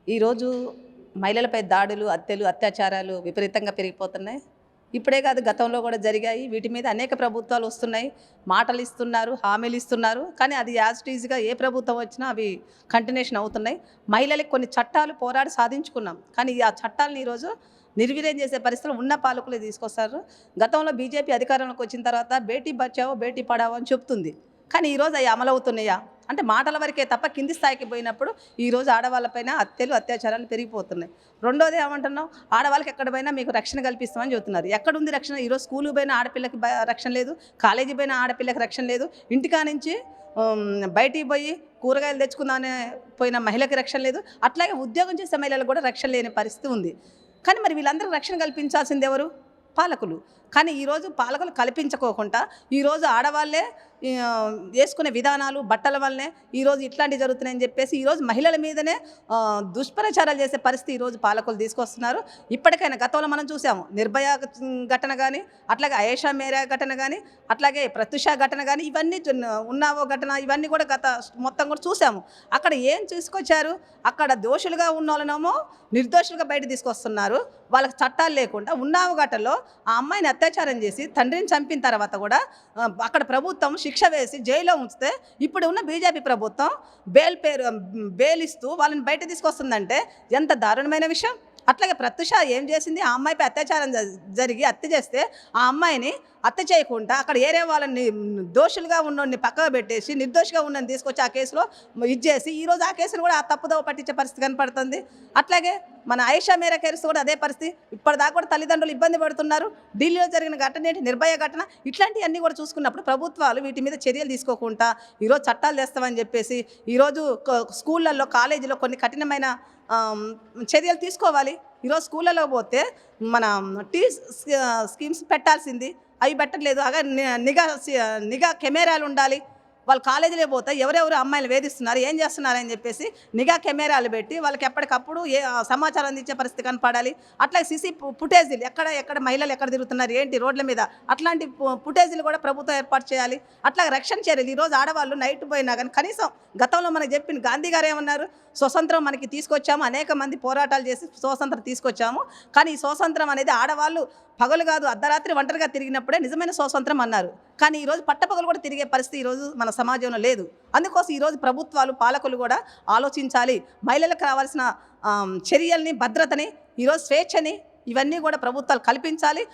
ఈరోజు మహిళలపై దాడులు, హత్యలు, అత్యాచారాలు విపరీతంగా పెరిగిపోతున్నాయి. ఇప్పుడే కాదు, గతంలో కూడా జరిగాయి. వీటి మీద అనేక ప్రభుత్వాలు వస్తున్నాయి, మాటలు ఇస్తున్నారు, హామీలు ఇస్తున్నారు. కానీ అది యాజ్ ఇట్ ఈజ్గా ఏ ప్రభుత్వం వచ్చినా అవి కంటిన్యూషన్ అవుతున్నాయి. మహిళలకు కొన్ని చట్టాలు పోరాడి సాధించుకున్నాం, కానీ ఆ చట్టాలను ఈరోజు నిర్వీర్యం చేసే పరిస్థితులు ఉన్న పాలకులే తీసుకొస్తారు. గతంలో బీజేపీ అధికారంలోకి వచ్చిన తర్వాత బేటీ బచావో బేటీ పడావో అని చెప్తుంది, కానీ ఈరోజు అవి అమలవుతున్నాయా అంటే మాటల వరకే తప్ప కింది స్థాయికి పోయినప్పుడు ఈరోజు ఆడవాళ్ళపైన హత్యలు, అత్యాచారాలు పెరిగిపోతున్నాయి. రెండోది ఏమంటున్నాం, ఆడవాళ్ళకి ఎక్కడ పోయినా మీకు రక్షణ కల్పిస్తామని చెబుతున్నారు. ఎక్కడుంది రక్షణ? ఈరోజు స్కూల్కి పోయిన ఆడపిల్లకి రక్షణ లేదు, కాలేజీ పోయిన ఆడపిల్లకి రక్షణ లేదు, ఇంటికా నుంచి బయటికి పోయి కూరగాయలు తెచ్చుకుందామని పోయిన మహిళకి రక్షణ లేదు, అట్లాగే ఉద్యోగం చేసే మహిళలకు కూడా రక్షణ లేని పరిస్థితి ఉంది. కానీ మరి వీళ్ళందరికీ రక్షణ కల్పించాల్సింది ఎవరు? పాలకులు. కానీ ఈరోజు పాలకులు కల్పించుకోకుండా ఈరోజు ఆడవాళ్ళే వేసుకునే విధానాలు, బట్టల వల్లనే ఈరోజు ఇట్లాంటివి జరుగుతున్నాయని చెప్పేసి ఈరోజు మహిళల మీదనే దుష్ప్రచారాలు చేసే పరిస్థితి ఈరోజు పాలకులు తీసుకొస్తున్నారు. ఇప్పటికైనా గతంలో మనం చూసాము, నిర్భయ ఘటన కానీ, అట్లాగే అయేషా మేరా ఘటన కానీ, అట్లాగే ప్రత్యుష ఘటన కానీ, ఇవన్నీ ఉన్నావో ఘటన, ఇవన్నీ కూడా మొత్తం కూడా చూసాము. అక్కడ ఏం తీసుకొచ్చారు? అక్కడ దోషులుగా ఉన్న వాళ్ళనేమో నిర్దోషులుగా బయట తీసుకొస్తున్నారు. వాళ్ళకి చట్టాలు లేకుండా ఉన్నావు ఘటనలో ఆ అమ్మాయిని అత్యాచారం చేసి తండ్రిని చంపిన తర్వాత కూడా అక్కడ ప్రభుత్వం శిక్ష వేసి జైల్లో ఉంచితే ఇప్పుడు ఉన్న బీజేపీ ప్రభుత్వం బెయిల్ ఇస్తూ వాళ్ళని బయట తీసుకొస్తుందంటే ఎంత దారుణమైన విషయం. అట్లాగే ప్రత్యుష ఏం చేసింది? ఆ అమ్మాయిపై అత్యాచారం జరిగి హత్య చేస్తే ఆ అమ్మాయిని హత్య చేయకుండా అక్కడ ఏరే వాళ్ళని దోషులుగా ఉన్నోడిని పక్కకు పెట్టేసి నిర్దోషిగా ఉన్నని తీసుకొచ్చి ఆ కేసులో ఇచ్చేసి ఈరోజు ఆ కేసును కూడా ఆ తప్పుదోవ పట్టించే పరిస్థితి కనపడుతుంది. అట్లాగే మన అయేషా మేరా కేసు కూడా అదే పరిస్థితి. ఇప్పటిదాకా కూడా తల్లిదండ్రులు ఇబ్బంది పడుతున్నారు. ఢిల్లీలో జరిగిన ఘటన ఏంటి? నిర్భయ ఘటన. ఇట్లాంటివన్నీ కూడా చూసుకున్నప్పుడు ప్రభుత్వాలు వీటి మీద చర్యలు తీసుకోకుండా ఈరోజు చట్టాలు తెస్తామని చెప్పేసి ఈరోజు స్కూళ్ళల్లో, కాలేజీలో కొన్ని కఠినమైన చర్యలు తీసుకోవాలి. ఈరోజు స్కూళ్ళలో పోతే మన స్కీమ్స్ పెట్టాల్సింది, అవి పెట్టట్లేదు. అగా నిఘా కెమెరాలు ఉండాలి. వాళ్ళు కాలేజీలో పోతే ఎవరెవరు అమ్మాయిలు వేధిస్తున్నారు, ఏం చేస్తున్నారని చెప్పేసి నిఘా కెమెరాలు పెట్టి వాళ్ళకి ఎప్పటికప్పుడు సమాచారం అందించే పరిస్థితి కనపడాలి. అట్లాగే సీసీ ఫుటేజీలు ఎక్కడ మహిళలు ఎక్కడ తిరుగుతున్నారు, ఏంటి రోడ్ల మీద, అట్లాంటి ఫుటేజీలు కూడా ప్రభుత్వం ఏర్పాటు చేయాలి. అట్లాగే రక్షణ చర్యలు. ఈరోజు ఆడవాళ్ళు నైట్ పోయినా కానీ కనీసం గతంలో మనకు చెప్పిన గాంధీ గారు ఏమన్నారు? స్వతంత్రం మనకి తీసుకొచ్చాము, అనేక మంది పోరాటాలు చేసి స్వాతంత్రం తీసుకొచ్చాము, కానీ ఈ స్వాతంత్రం అనేది ఆడవాళ్ళు పగలు కాదు అర్ధరాత్రి ఒంటరిగా తిరిగినప్పుడే నిజమైన స్వాతంత్రం అన్నారు. కానీ ఈరోజు పట్టపగలు కూడా తిరిగే పరిస్థితి ఈరోజు మన సమాజంలో లేదు. అందుకోసం ఈరోజు ప్రభుత్వాలు, పాలకులు కూడా ఆలోచించాలి. మహిళలకు కావాల్సిన చర్యల్ని, భద్రతని, ఈరోజు స్వేచ్ఛని, ఇవన్నీ కూడా ప్రభుత్వాలు కల్పించాలి.